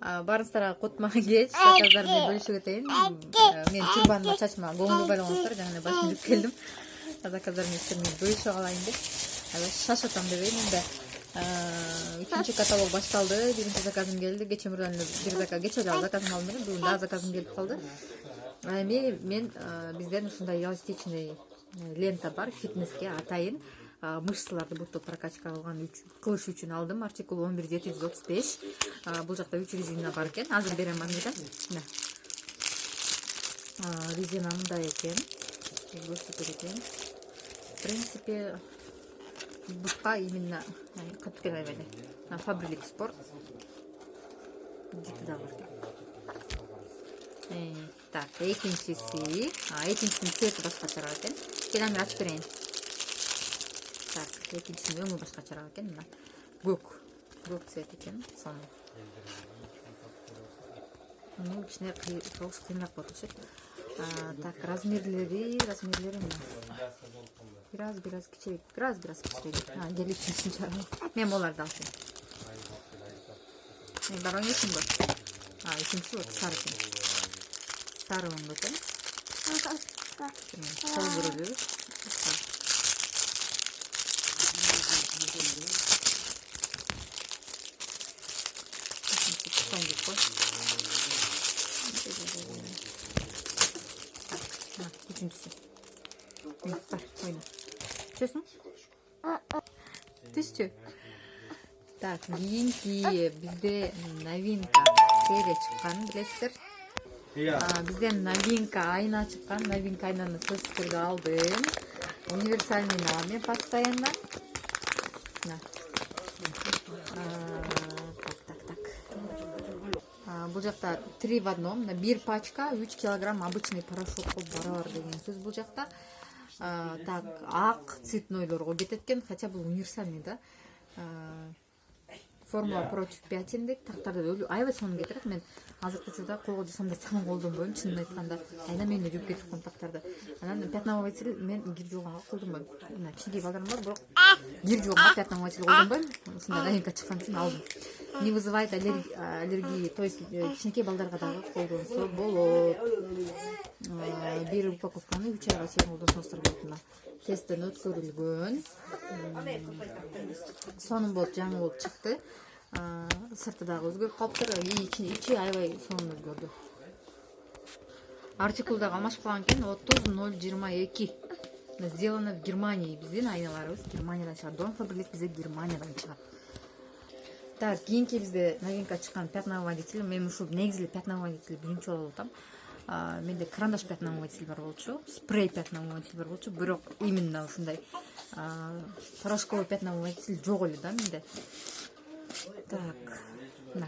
Барыңыздарга кутман кеч заказдар менен бөлүшүп кетейин. Мен тюрбаныма чачыма көңүл бурбай койгонсуздар, жана башым жүрүп келдим. Заказдар менен бөлүшүп алайын деп. Шашатам дебейин энди. Үчүнчү каталог башталды. Биринчи заказым келди. Кече мурдан бир заказ, кече эле заказым алдым эле. Бүгүн дагы заказым келип калды. Эми мен бизден ушундай эластичный лента бар, фитнеске атайын мышцаларды бутту прокачка кылыш үчүн алдым. Артикул 11735. Бул жакта 3 резина бар экен. Азыр берем аны. Резина мындай экен. Көрсөтөр экен. В принципе, бутка именно каткен айбайды. Фабрилик спорт. Житы да бар экен. Так, экинчиси. Экинчисинин цвети башкачараак экен. Келем ачып берейин. Так, экинчисинин өңү башкачараак экен. Мына көк цвет экен. Сону. Муну кичине кыйыныраак болуп атышат. Так, размерлери мына. Бираз кичирээк, бираз кичирээк. Келишимчин чыгарайын. Мен буларды алсам. Мен бар ойнойсуңбу? Экинчиси вот сары экен. Сары өңгө экен. Сол көрөлүбүз. Üçüncüsü. Бар, ойна. Түсесің? Түсчү? Так, кийинки бизде новинка серия чыккан, билесиздер. Бизден новинка айна чыккан. Новинка айнаны сызтырды алдым. Универсальный нами постоянно. Бул жакта 3 в 1, 1 пачка 3 килограмм обычный порошокко барабар деген сөз бул жакта. Так, ак цветнойлорго кетет экен, хотя бул универсальный да. Формула против пятен дейт. Тактарды аябай сонун кетирет. Мен азыркы учурда колго жасамда сонун колдонбойм, чынын айтканда. Айна мени жуп кетип калган тактарды. Анан пятновыватель мен кир жууганга колдонбойм. Мына кичинекей балдарым бар, бирок кир жууганга пятновыватель колдонбойм. Ушундай новинка чыккан үчүн алдым. Не вызывает аллергии, то есть кичинекей балдарга дагы колдонсо болот. Бир упаковканы 3 айга чейин колдонсоңуздар болот. Мына тесттен өткөрүлгөн. Сонун болуп, жаңы болуп чыкты. Сырты дагы өзгөрүп калыптыр. Ичи аябай сонун өзгөрдү. Артикул дагы алмашкан экен 30022. Сделано в Германии. Биздин айналарыбыз Германиядан чыгат. Дом Фабрилик бизде Германиядан чыгат. Так, кийинки бизде новинка чыккан пятновыводитель. Мен ушул негизги пятновыводитель биринчи жолу алып атам. Менде карандаш пятновыводитель бар болчу, спрей пятновыводитель бар болчу, бирок именно ушундай порошковый пятновыводитель жок эле да менде. Так, мына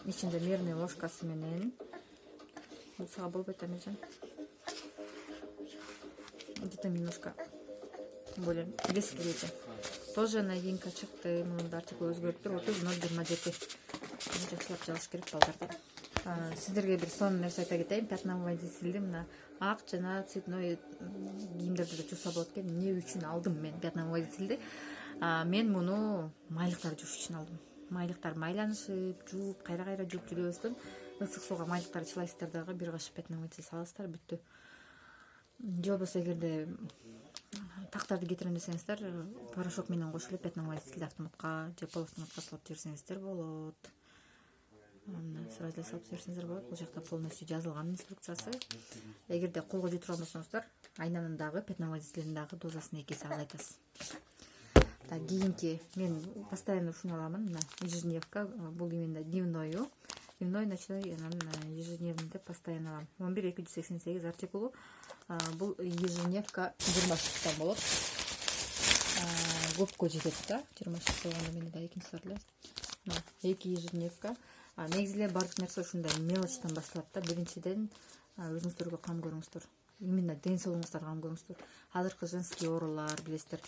ичинде мерный ложкасы менен. Бул сага болбойт амежан. Где-то немножко более близкий. Тоже новинка чыкты. Мунун артикул өзгөрүп тур. 30.027. Жакшылап жазыш керек балдарда. Сиздерге бир сонун нерсе айта кетейин. Пятновыводительди мына ак жана цветной кийимдерди да жууса болот экен. Эмне үчүн алдым мен пятновыводительди? Мен муну майлыктар жууш үчүн алдым. Майлыктар майланышып, жууп, кайра жууп жүрөбүздөн ысык сууга майлыктарды чылайсыздар дагы бир кашык пятновыводитель саласыздар, бүттү. Же болбосо эгерде тактарды кетирем десеңиздер, порошок менен кошуп эле пятновыводительди автоматка же полуавтоматка салып жиберсеңиздер болот. Сразу эле салып жиберсеңиздер болот. Бул жакта полностью жазылган инструкциясы. Эгерде колго жетире алмасаңыздар, айнанын дагы пятновыводителдин дагы дозасын 2 эсе азайтасыз. Так, кийинки мен постоянно ушуну аламын. Мына ежедневка, бул именно дневной, ночной, ежедневный деп постоянно алам. 11288 артикулу. Бул ежедневка 20 штуктан болот. Көпкө жетет да. 20 штук болгондо менде да экинчи сат эле. Мына 2 ежедневка. Негизи эле бардык нерсе ушундай мелочтон башталат да. Биринчиден өзүңүздөргө кам көрүңүздөр. Именно ден соолугуңуздарга кам көрүңүздөр. Азыркы женский оорулар билесиздер.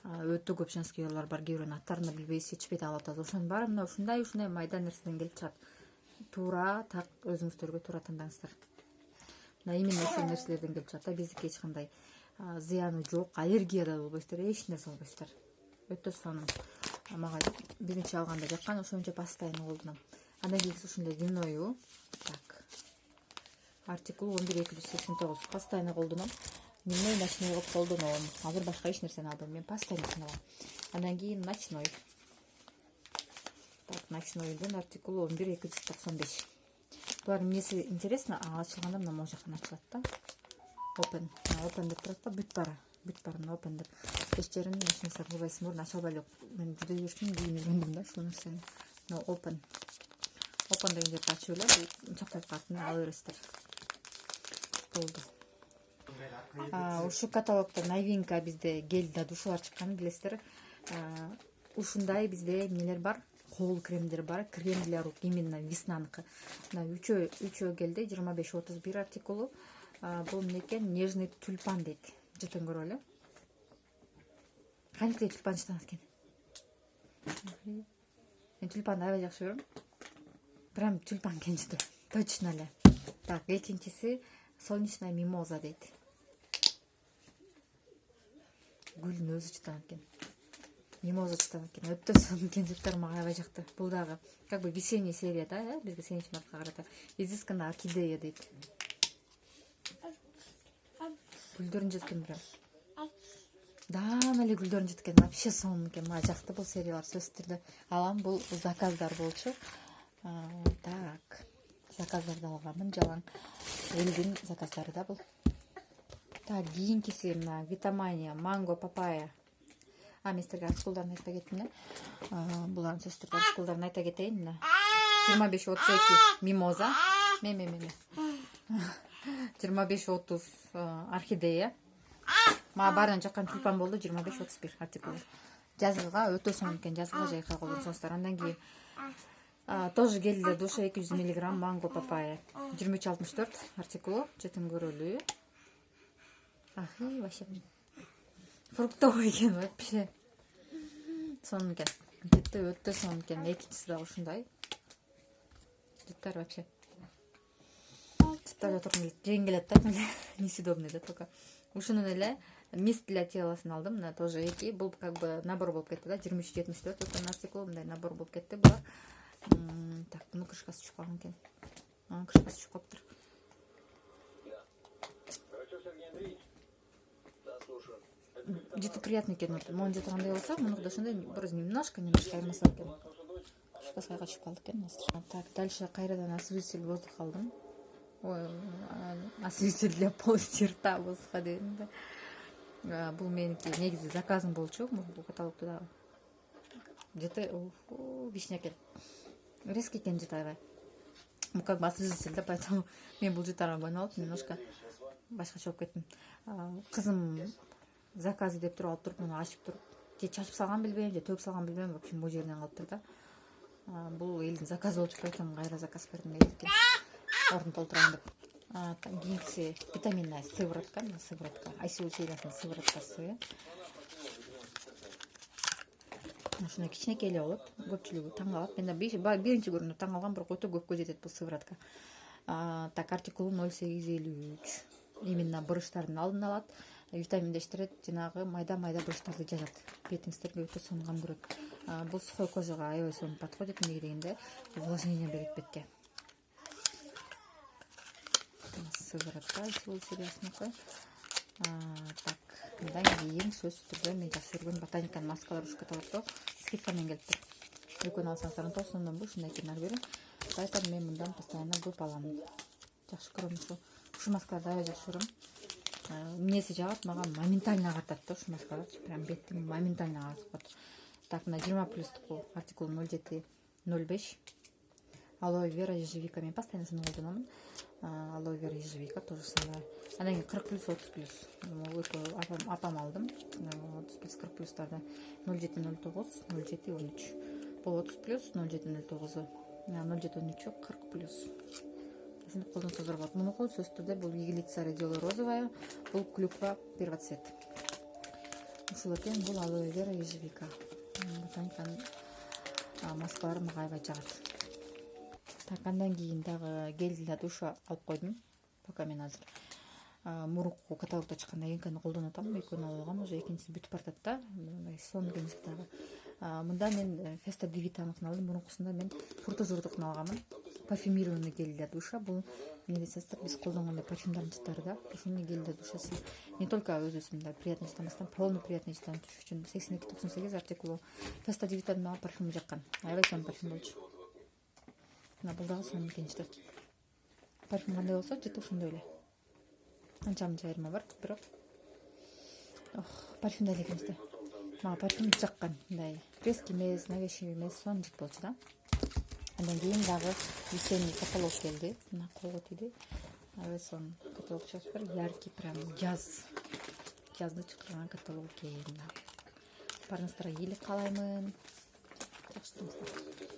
Өтө көп женский оорулар бар. Кээ бирөөнүн аттарын да билбей чечпей алып атат. Ошонун баары мына ушундай майда нерседен келип чыгат. Туура так өзүңүздөргө туура тандаңыздар. Мына именно ушул нерселерден келип чыгат да. Биздики эч кандай зыяны жок, аллергия да болбойсуздар, эч нерсе болбойсуздар. Өтө сонун. Мага биринчи алганда жаккан, ошончо постоянно колдоном. Андан кийинкиси ушундай дневною. Так. Артикул 11289. Постоянно колдоном. Дневной, ночной кылып колдоном. Азыр башка эч нерсени албайм. Мен постоянно колдонам. Андан кийин ночной. Так, ночнойдун артикулу 11295. Булардын эмнеси интересно, ачылганда мына могу жактан ачылат да. Open. Open деп турат да, бүт бара. Бүт барын open деп. Кечтерин ушунча кылбайсың, мурун ача албай элек. Мен жүдө жүрүшүн кийин үйрөндүм да ушул нерсени. No open. Open деген жерди ачып эле, чактап калатын ала бересиздер. Болду. Ушу каталогдо новинка бизде гель душалар чыкканын билесиздер. Ушундай бизде эмнелер бар? Кол кремдер бар, крем для рук, именно веснаныкы. Мына үчөө гелде 25-31 артикулу. Бул эмне экен? Нежный тюльпан дейт. Жытын көрүп эле. Кантип тюльпан жытат экен? Мен тюльпанды аябай жакшы көрөм. Прям тюльпан экен жытып. Точно эле. Так, экинчиси солнечная мимоза дейт. Гүлдүн өзү жытат экен. Мимоза жытат экен. Өтө сонун экен жыттар, мага аябай жакты. Бул дагы как бы весенний серия да, бизге сенечматка карата. Изысканная орхидея дейт. Гүлдөрүн жыткен прям. Эле гүлдөрүн жыткен. Вообще сонун экен. Мага жакты бул сериялар, сөзсүз түрдө. Алам, бул заказдар болчу. Так. Заказдарды алганмын, жалаң. Элдин заказдары да бул. Так, кийинкиси мына Витамания, манго, папайя. Мен силерге артикулдарын айтпай кеттим да. Булардын сөзсүз түрдө артикулдарын айта кетейин. Мына 25-32 мимоза. 25-30 орхидея. Мага баарынан жаккан тюльпан болду. 25-31 артикул. Жазгыга өтө сонун экен. Жазгыга жайка колдонсоңуздар. Андан кийин тоже гель для душа 200 мг манго папайя. 23-64 артикулу. Жытын көрөлүү. Вообще фруктовый экен вообще. Сонун экен. Өтө сонун экен. Экинчиси да ушундай. Жыттар вообще. Жыттар отургум келет. Жеген келет да. Несъедобный да только. Ушунун эле мист для теласын алдым. Мына тоже эки. Бул как бы набор болуп кетти да. 23-74 өткөн артикул. Мындай набор болуп кетти булар. Так, ну крышкасы түшүп калган экен. Крышкасы түшүп калыптыр. Жыты приятный экен. Могу жытыргандай болсо, муну да ошондой бир немножко айырмаса экен. Крышкасы кайга түшүп калды экен. Так, дальше кайрадан освежитель воздуха алдым. Ой, освежитель для полости рта воздуха дедим да. Бул меники негизи заказым болчу, бул каталогдо да. Жыты вишня экен. Резкий экен жыты аябай. Бул как бы освежитель да, поэтому мен бул жыттарга койнуп алып немножко башкача болуп кеттим. Кызым заказы деп туруп алып туруп муну ачып туруп, же чачып салган билбейм, же төгүп салган билбейм, в общем бул жеринен калыптыр да. Бул элдин заказы болчу, поэтому кайра заказ бердим экен. Ордун толтурам деп. Кийинкиси витаминная сыворотка, Айсул сериясынын сывороткасы. Ушундай кичинекей эле болот. Көпчүлүгү таң калат. Мен да биринчи көргөндө таң калгам, бирок өтө көпкө жетет бул сыворотка. Так, артикулу 0853. Именно буручтардын алдын алат. Витаминдештирет, жанагы майда буручтарды жазат. Бетиңиздерге өтө сонун кам көрөт. Бул сухой кожага аябай сонун подходит, эмнеге дегенде увлажнение берет бетке. Сыворотка Айсул сериясыныкы. Так, мындан кийин сөзсүз түрдө мен жакшы көргөн ботаниканын маскалар ушу каталогдо скидка менен келиптир. Экөөнү алсаңыздар тоосондон бу ушундай экен ары бери. Поэтому мен мындан постоянно көп алам. Жакшы көрөм ушу маскаларды аябай жакшы көрөм. Эмнеси жагат, мага моментально агартат да ушу маскалар. Прям бетти моментально агартат. Так, мына 20+туку артикул 0705. Алоэ вера ежевика. Мен постоянно шуну колдономун. Алоэ вера ежевика тоже самое. Андан кийин 40+, 30+. Апам алдым. 30+, 40+тарды 0709, 0713. Бул 30+, 0709. 0713, 40+. Ушуну колдонсоңуздар болот. Мунуку сөзсүз түрдө бул иглица радиола розовая, бул клюква первоцвет. Ушул экен, бул алоэ вера ежевика. Ботаниканын маскалары мага аябай жагат. Так, андан кийин дагы гель для душа алып койдум. Пока мен азыр мурунку каталогдо чыккан новинканы колдонуп атам. Экөөнү алып алгам, уже экинчиси бүтүп бартат да. Сонун экен дагы. Мында мен Феста ди Витаныкын алдым. Мурункусунда мен фуртожурдукун алганмын. Парфюмированный гель для душа. Бул эмне десеңиздер, биз колдонгон парфюмдардын жыттары да. Ушуну гель для душа сиз не только өзүбүз приятный жытамастан, полный приятный жытамыш үчүн 82-98 артикулу Феста ди Витанын парфюму жаккан. Аябай сонун парфюм болчу. Мына бул дагы сонун экен жыты. Парфюм кандай болсо, жыты ошондой эле. Анча мынча айырма бар, бирок парфюмдай экен жыты. Мага парфюм жаккан, мындай резкий эмес, навязчивый эмес, сонун жыт болчу да. Андан кийин дагы весенний каталог келди. Мына колго тийди. Аябай сонун каталог чыгып бар. Яркий, прям жазды чыккан каталог экен. Барыңыздарга ийгилик каалаймын. Жакшы туруңуздар.